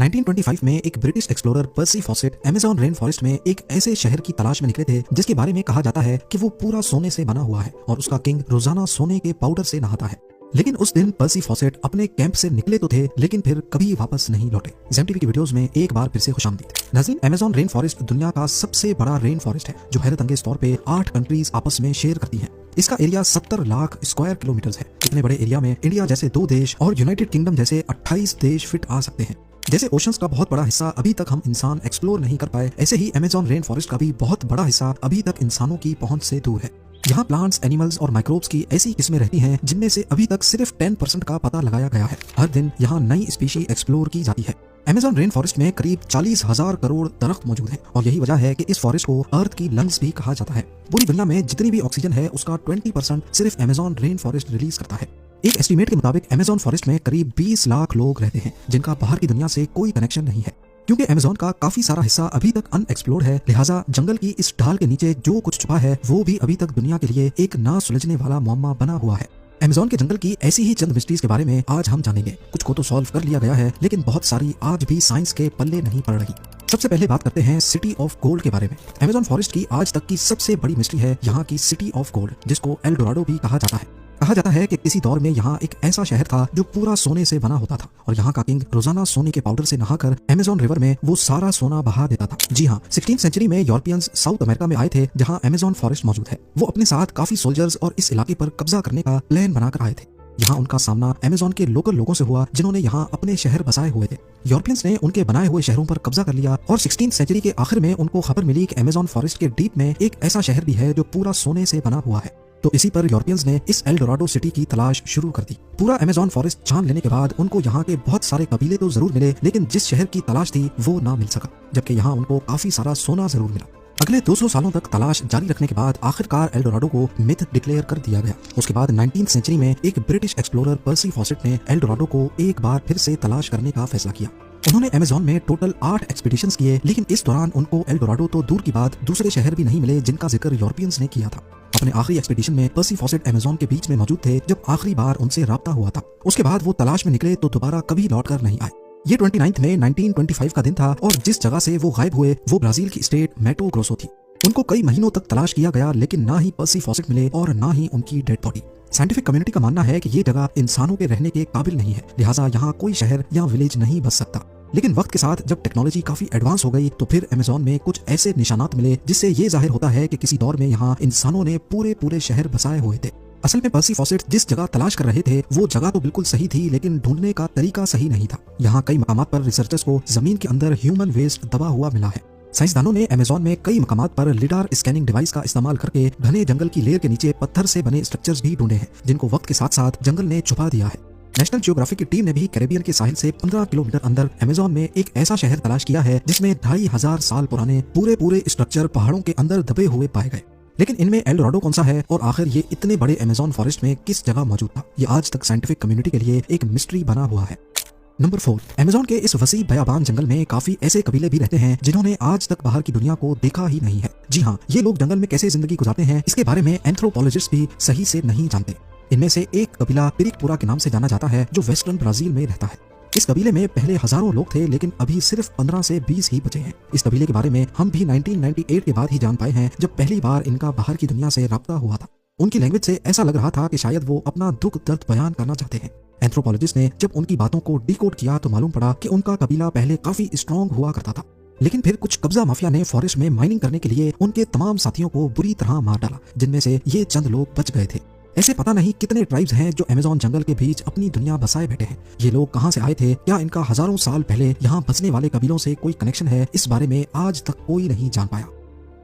1925 में एक British explorer पर्सी faucet Amazon rain forest में एक ऐसे शहर की तलाश में निकले थे जिसके बारे में कहा जाता है कि वो पूरा सोने से बना हुआ है और उसका किंग रोजाना सोने के पाउडर से नहाता है। लेकिन उस दिन पर्सी फॉसेट अपने कैंप से निकले तो थे लेकिन फिर कभी वापस नहीं लौटे। ज़ेम टीवी की वीडियोस में एक बार फिर से खुशामदीद। नाज़रीन, अमेज़न रेन फॉरेस्ट दुनिया का सबसे बड़ा रेन फॉरेस्ट है जो हैरतअंगेज तौर पे 8 कंट्रीज आपस में शेयर करती हैं। इसका एरिया 70 लाख स्क्वायर किलोमीटर है। इतने बड़े एरिया में इंडिया जैसे 2 देश और यूनाइटेड किंगडम जैसे 28 देश फिट आ सकते हैं। जैसे ओशंस का बहुत बड़ा हिस्सा अभी तक हम इंसान एक्सप्लोर नहीं कर पाए, ऐसे ही अमेज़न रेन फॉरेस्ट का भी बहुत बड़ा हिस्सा अभी तक इंसानों की पहुंच से दूर है। यहाँ प्लांट्स, एनिमल्स और माइक्रोब्स की ऐसी किस्में रहती हैं जिनमें से अभी तक सिर्फ 10% का पता लगाया गया है। हर दिन यहाँ नई स्पीशी एक्सप्लोर की जाती है। अमेज़न रेन फॉरेस्ट में करीब 40,000 करोड़ दरख्त मौजूद हैं और यही वजह है कि इस फॉरेस्ट को अर्थ की लंग्स भी कहा जाता है। पूरी दुनिया में जितनी भी ऑक्सीजन है उसका 20% सिर्फ अमेज़न रेन फॉरेस्ट रिलीज करता है। एक एस्टीमेट के मुताबिक अमेज़न फॉरेस्ट में करीब 20 लाख लोग रहते हैं जिनका बाहर की दुनिया से कोई कनेक्शन नहीं है। क्योंकि अमेज़न का काफी सारा हिस्सा अभी तक अनएक्सप्लोर्ड है, लिहाजा जंगल की इस ढाल के नीचे जो कुछ छुपा है वो भी अभी तक दुनिया के लिए एक ना सुलझने वाला मुअम्मा बना हुआ है। अमेज़न के जंगल की ऐसी ही चंद मिस्ट्रीज के बारे में आज हम जानेंगे। कुछ को तो सॉल्व कर लिया गया है लेकिन बहुत सारी आज भी साइंस के पल्ले नहीं पड़ रही। सबसे पहले बात करते हैं सिटी ऑफ गोल्ड के बारे में। अमेज़न फॉरेस्ट की आज तक की सबसे बड़ी मिस्ट्री है यहाँ की सिटी ऑफ गोल्ड, जिसको एल डोराडो भी कहा जाता है। कहा जाता है कि किसी दौर में यहाँ एक ऐसा शहर था जो पूरा सोने से बना होता था और यहाँ का किंग रोजाना सोने के पाउडर से नहाकर अमेज़न रिवर में वो सारा सोना बहा देता था। जी हाँ, 16वीं सेंचुरी में यूरोपियंस साउथ अमेरिका में आए थे जहाँ अमेज़न फॉरेस्ट मौजूद है। वो अपने साथ काफी सोल्जर्स और इस इलाके पर कब्जा करने का प्लान बनाकर आए थे। यहाँ उनका सामना अमेज़न के लोकल लोगों से हुआ जिन्होंने यहाँ अपने शहर बसाए हुए थे। यूरोपियंस ने उनके बनाए हुए शहरों पर कब्जा कर लिया और 16वीं सेंचुरी के आखिर में उनको खबर मिली कि अमेज़न फॉरेस्ट के डीप में एक ऐसा शहर भी है जो पूरा सोने से बना हुआ है। तो इसी पर यूरोपियंस ने इस एल डोराडो सिटी की तलाश शुरू कर दी। पूरा अमेज़न फॉरेस्ट छान लेने के बाद उनको यहाँ के बहुत सारे कबीले तो जरूर मिले लेकिन जिस शहर की तलाश थी वो ना मिल सका, जबकि यहाँ उनको काफी सारा सोना जरूर मिला। अगले 200 सालों तक तलाश जारी रखने के बाद आखिरकार एल डोराडो को मिथ डिक्लेयर कर दिया गया। उसके बाद 19वीं सेंचुरी में एक ब्रिटिश एक्सप्लोरर पर्सी फॉसेट ने एल डोराडो को एक बार फिर से तलाश करने का फैसला किया। उन्होंने अमेज़न में टोटल 8 एक्सपीडिशंस किए लेकिन इस दौरान उनको एल डोराडो तो दूर की बात दूसरे शहर भी नहीं मिले जिनका जिक्र यूरोपियंस ने किया था। अपने आखिरी एक्सपीडिशन में पर्सी फॉसेट अमेज़न के बीच में मौजूद थे जब आखिरी बार उनसे राब्ता हुआ था। उसके बाद वो तलाश में निकले तो दोबारा कभी लौट कर नहीं आए। ये 29 मई 1925 का दिन था और जिस जगह से वो गायब हुए वो ब्राजील की स्टेट मैटो ग्रोसो थी। उनको कई महीनों तक तलाश किया गया लेकिन ना ही पर्सी फॉसेट मिले और ना ही उनकी डेड बॉडी। साइंटिफिक कम्युनिटी का मानना है कि ये जगह इंसानों के रहने के काबिल नहीं है, लिहाजा यहाँ कोई शहर या विलेज नहीं बस सकता। लेकिन वक्त के साथ जब टेक्नोलॉजी काफी एडवांस हो गई तो फिर अमेज़न में कुछ ऐसे निशानात मिले जिससे ये जाहिर होता है कि किसी दौर में यहाँ इंसानों ने पूरे शहर बसाए हुए थे। असल में पर्सी फॉसेट जिस जगह तलाश कर रहे थे वो जगह तो बिल्कुल सही थी लेकिन ढूंढने का तरीका सही नहीं था। यहाँ कई मकामात पर रिसर्चर्स को जमीन के अंदर ह्यूमन वेस्ट दबा हुआ मिला है। साइंसदानों ने अमेज़न में कई मकामात पर लिडार स्कैनिंग डिवाइस का इस्तेमाल करके घने जंगल की लेयर के नीचे पत्थर से बने स्ट्रक्चर्स भी ढूंढे हैं जिनको वक्त के साथ साथ जंगल ने छुपा दिया है। नेशनल ज्योग्राफिक की टीम ने भी कैरेबियन के साहिल से 15 किलोमीटर अंदर अमेज़न में एक ऐसा शहर तलाश किया है जिसमें 2500 साल पुराने पूरे स्ट्रक्चर पहाड़ों के अंदर दबे हुए पाए गए। लेकिन इनमें एल डोराडो कौन सा है और आखिर ये इतने बड़े अमेज़न फॉरेस्ट में किस जगह मौजूद था, ये आज तक साइंटिफिक कम्युनिटी के लिए एक मिस्ट्री बना हुआ है। नंबर 4, अमेज़न के इस वसी बयाबान जंगल में काफी ऐसे कबीले भी रहते हैं जिन्होंने आज तक बाहर की दुनिया को देखा ही नहीं है। जी हाँ, ये लोग जंगल में कैसे जिंदगी गुजारते हैं इसके बारे में एंथ्रोपोलॉजिस्ट भी सही से नहीं जानते। इनमें से एक कबीला पिरिकपुरा के नाम से जाना जाता है जो वेस्टर्न ब्राजील में रहता है। इस कबीले में पहले हजारों लोग थे लेकिन अभी सिर्फ 15 से 20 ही बचे हैं। इस कबीले के बारे में हम भी 1998 के बाद ही जान पाए हैं जब पहली बार इनका बाहर की दुनिया से राब्ता हुआ था। उनकी लैंग्वेज से ऐसा लग रहा था कि शायद वो अपना दुख दर्द बयान करना चाहते हैं। एंथ्रोपोलॉजिस्ट ने जब उनकी बातों को डिकोड किया तो मालूम पड़ा कि उनका कबीला पहले काफी स्ट्रॉन्ग हुआ करता था लेकिन फिर कुछ कब्जा माफिया ने फॉरेस्ट में माइनिंग करने के लिए उनके तमाम साथियों को बुरी तरह मार डाला जिनमें से ये चंद लोग बच गए थे। ऐसे पता नहीं कितने ट्राइब्स हैं जो अमेज़न जंगल के बीच अपनी दुनिया बसाए बैठे हैं। ये लोग कहां से आए थे, क्या इनका हजारों साल पहले यहाँ बसने वाले कबीलों से कोई कनेक्शन है, इस बारे में आज तक कोई नहीं जान पाया।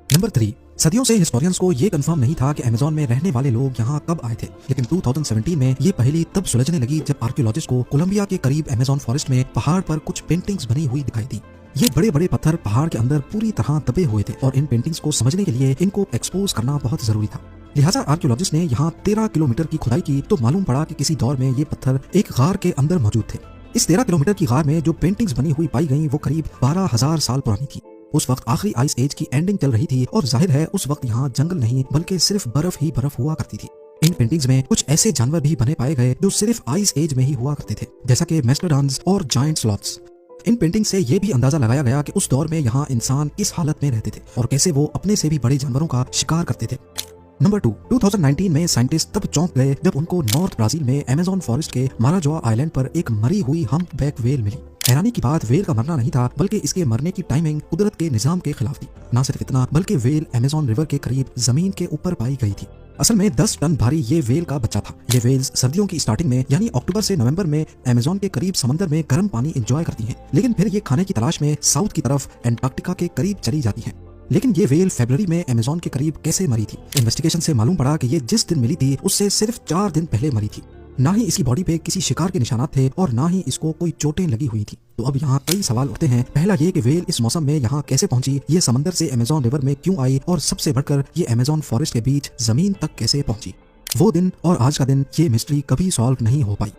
नंबर 3, सदियों से हिस्टोरियंस को ये कंफर्म नहीं था कि अमेज़न में रहने वाले लोग यहाँ कब आए थे, लेकिन 2017 में ये पहेली तब सुलझने लगी जब आर्कियोलॉजिस्ट को कोलंबिया के करीब अमेज़न फॉरेस्ट में पहाड़ पर कुछ पेंटिंग्स बनी हुई दिखाई दी। ये बड़े पत्थर पहाड़ के अंदर पूरी तरह दबे हुए थे और इन पेंटिंग्स को समझने के लिए इनको एक्सपोज करना बहुत जरूरी था। लिहाजा आर्कियोलॉजिस्ट ने यहाँ 13 किलोमीटर की खुदाई की तो मालूम पड़ा कि किसी दौर में ये पत्थर एक गार के अंदर मौजूद थे। इस 13 किलोमीटर की गार में जो पेंटिंग्स बनी हुई पाई गई वो करीब 12,000 साल पुरानी थी। उस वक्त आखिरी आइस एज की एंडिंग चल रही थी और जाहिर है उस वक्त यहाँ जंगल नहीं बल्कि सिर्फ बर्फ ही बर्फ हुआ करती थी। इन पेंटिंग्स में कुछ ऐसे जानवर भी बने पाए गए जो सिर्फ आइस एज में ही हुआ करते थे, जैसा कि मेस्टोडॉन्स और जायंट स्लॉथ्स। इन पेंटिंग से ये भी अंदाजा लगाया गया कि उस दौर में यहाँ इंसान किस हालत में रहते थे और कैसे वो अपने से भी बड़े जानवरों का शिकार करते थे। नंबर 2, 2019 में साइंटिस्ट तब चौंक गए जब उनको नॉर्थ ब्राजील में अमेज़न फॉरेस्ट के माराजोआ आइलैंड पर एक मरी हुई हम्पबैक व्हेल मिली। हैरानी की बात वेल का मरना नहीं था, बल्कि इसके मरने की टाइमिंग कुदरत के निजाम के खिलाफ थी। न सिर्फ इतना, बल्कि वेल अमेज़न रिवर के करीब जमीन के ऊपर पाई गई थी। असल में 10 टन भारी ये वेल का बच्चा था। ये वेल्स सर्दियों की स्टार्टिंग में यानी अक्टूबर से नवंबर में अमेज़न के करीब समंदर में गर्म पानी एंजॉय करती हैं, लेकिन फिर ये खाने की तलाश में साउथ की तरफ एंटार्क्टिका के करीब चली जाती हैं। लेकिन ये वेल फरवरी में अमेज़न के करीब कैसे मरी थी? इन्वेस्टिगेशन से मालूम पड़ा कि ये जिस दिन मिली थी उससे सिर्फ 4 दिन पहले मरी थी। ना ही इसकी बॉडी पे किसी शिकार के निशानात थे और ना ही इसको कोई चोटें लगी हुई थी। तो अब यहाँ कई सवाल उठते हैं। पहला ये कि वेल इस मौसम में यहाँ कैसे पहुंची, ये समंदर से अमेज़न रिवर में क्यों आई, और सबसे बढ़कर ये अमेज़न फॉरेस्ट के बीच जमीन तक कैसे पहुंची। वो दिन और आज का दिन, ये मिस्ट्री कभी सॉल्व नहीं हो पाई।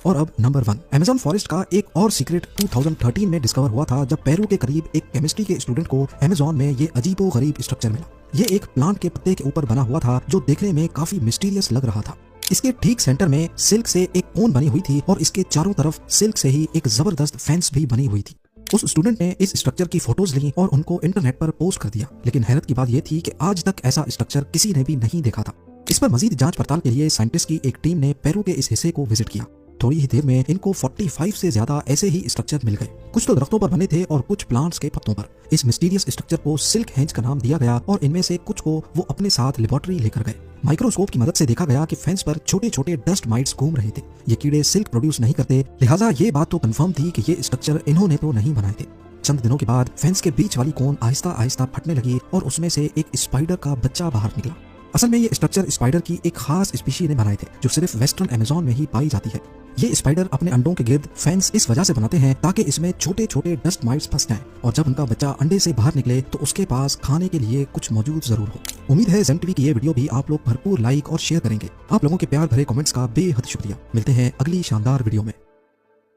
और अब नंबर 1, अमेज़न फॉरेस्ट का एक और सीक्रेट 2013 में डिस्कवर हुआ था, जब पेरू के करीब एक केमिस्ट्री के स्टूडेंट को अमेज़न में ये अजीबोगरीब स्ट्रक्चर मिला। ये एक प्लांट के पत्ते के ऊपर बना हुआ था जो देखने में काफी मिस्टीरियस लग रहा था। इसके ठीक सेंटर में सिल्क से एक कोन बनी हुई थी और इसके चारों तरफ सिल्क से ही एक जबरदस्त फेंस भी बनी हुई थी। उस स्टूडेंट ने इस स्ट्रक्चर की फोटोज ली और उनको इंटरनेट पर पोस्ट कर दिया, लेकिन हैरत की बात यह थी कि आज तक ऐसा स्ट्रक्चर किसी ने भी नहीं देखा था। इस पर मजीद जांच पड़ताल के लिए साइंटिस्ट की एक टीम ने पेरू के इस हिस्से को विजिट किया। थोड़ी ही देर में इनको 45 से ज्यादा ऐसे ही स्ट्रक्चर मिल गए। कुछ तो दरख्तों पर बने थे और कुछ प्लांट्स के पत्तों पर। इस मिस्टीरियस स्ट्रक्चर को सिल्क हेंज का नाम दिया गया और इनमें से कुछ को वो अपने साथ लेबोरेटरी लेकर गए। माइक्रोस्कोप की मदद से देखा गया कि फेंस पर छोटे छोटे डस्ट माइट्स घूम रहे थे। ये कीड़े सिल्क प्रोड्यूस नहीं करते, लिहाजा ये बात तो कंफर्म थी कि ये स्ट्रक्चर इन्होंने तो नहीं बनाए थे। चंद दिनों के बाद फेंस के बीच वाली कोन आहिस्ता आहिस्ता फटने लगी और उसमें से एक स्पाइडर का बच्चा बाहर निकला। असल में ये स्ट्रक्चर स्पाइडर की एक खास स्पीशी ने बनाए थे जो सिर्फ वेस्टर्न अमेज़न में ही पाई जाती है। ये स्पाइडर अपने अंडों के गिर्द फेंस इस वजह से बनाते हैं ताकि इसमें छोटे छोटे डस्ट माइट्स फंस जाएं और जब उनका बच्चा अंडे से बाहर निकले तो उसके पास खाने के लिए कुछ मौजूद जरूर हो। उम्मीद है ज़ेन टीवी की ये वीडियो भी आप लोग भरपूर लाइक और शेयर करेंगे। आप लोगों के प्यार भरे कमेंट्स का बेहद शुक्रिया। मिलते हैं अगली शानदार वीडियो में।